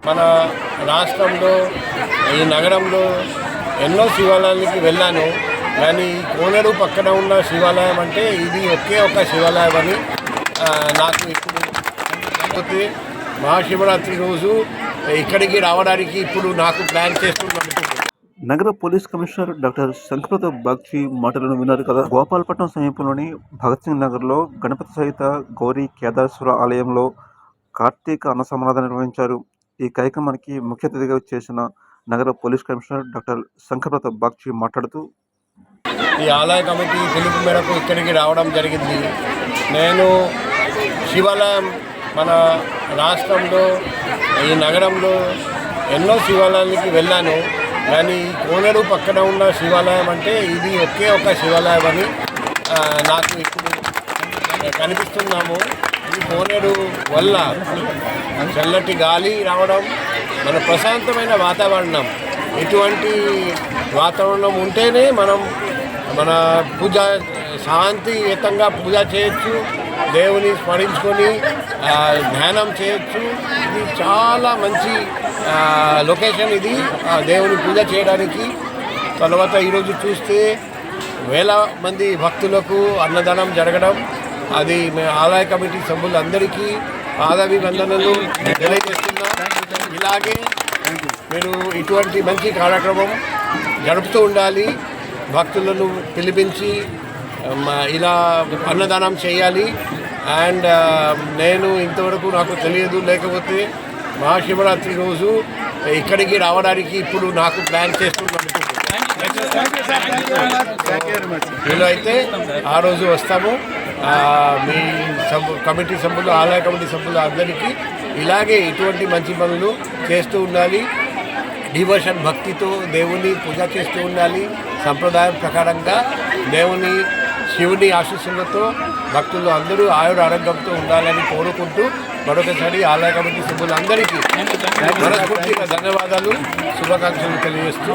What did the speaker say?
మన రాష్ట్రంలో ఈ నగరంలో ఎన్నో శివాలయాలకి వెళ్ళాను, కానీ కోనేరు పక్కన ఉన్న శివాలయం అంటే ఇది ఒకే ఒక శివాలయం అని నాకు ఇప్పుడు కాకపోతే మహాశివరాత్రి రోజు ఇక్కడికి రావడానికి ఇప్పుడు నాకు ప్లాన్ చేస్తున్నాను. నగర పోలీస్ కమిషనర్ డాక్టర్ శంకరప్రతాప్ బాగ్చి మాటలను విన్నారు కదా. గోపాలపట్నం సమీపంలోని భగత్ సింగ్ నగర్లో గణపతి సహిత గౌరీ కేదారేశ్వర ఆలయంలో కార్తీక అన్న సమారాధన నిర్వహించారు. ఈ కార్యక్రమానికి ముఖ్య అతిథిగా చేసిన నగర పోలీస్ కమిషనర్ డాక్టర్ శంకరప్రతాప్ బాగ్చి మాట్లాడుతూ, ఈ ఆలయ కమిటీ పిలుపు మేరకు ఇక్కడికి రావడం జరిగింది. నేను శివాలయం మన రాష్ట్రంలో ఈ నగరంలో ఎన్నో శివాలయాలకి వెళ్ళాను, కానీ కోనేరు పక్కన ఉన్న శివాలయం అంటే ఇది ఒకే ఒక శివాలయం అని నాకు ఇప్పుడు కనిపిస్తున్నాము. ఈ కోనేరు వల్ల చల్లటి గాలి రావడం, మన ప్రశాంతమైన వాతావరణం, ఇటువంటి వాతావరణం ఉంటేనే మనం మన పూజ శాంతియుతంగా పూజ చేయొచ్చు, దేవుని స్మరించుకొని ధ్యానం చేయొచ్చు. ఇది చాలా మంచి లొకేషన్ ఇది దేవుని పూజ చేయడానికి. తర్వాత ఈరోజు చూస్తే వేల మంది భక్తులకు అన్నదానం జరగడం, అది ఆలయ కమిటీ సభ్యులందరికీ పాదాభివందనలు తెలియజేస్తున్నా. ఇలాగే మీరు ఇటువంటి మంచి కార్యక్రమం జరుపుతూ ఉండాలి, భక్తులను పిలిపించి ఇలా అన్నదానం చేయాలి. అండ్ నేను ఇంతవరకు నాకు తెలియదు, లేకపోతే మహాశివరాత్రి రోజు ఇక్కడికి రావడానికి ఇప్పుడు నాకు ప్లాన్ చేస్తున్నాను. వీళ్ళు అయితే ఆ రోజు వస్తాము. మీ కమిటీ సభ్యులు, ఆలయ కమిటీ సభ్యులు అందరికీ ఇలాగే ఇటువంటి మంచి పనులు చేస్తూ ఉండాలి. డివోషన్ భక్తితో దేవుని పూజ చేస్తూ ఉండాలి. సంప్రదాయం ప్రకారంగా దేవుని శివుని ఆశీస్సులతో భక్తులు అందరూ ఆయుర ఆరోగ్యంతో ఉండాలని కోరుకుంటూ మరొకసారి ఆలయ కమిటీ సభ్యులందరికీ మనస్ఫూర్తిగా ధన్యవాదాలు, శుభాకాంక్షలు తెలియజేస్తూ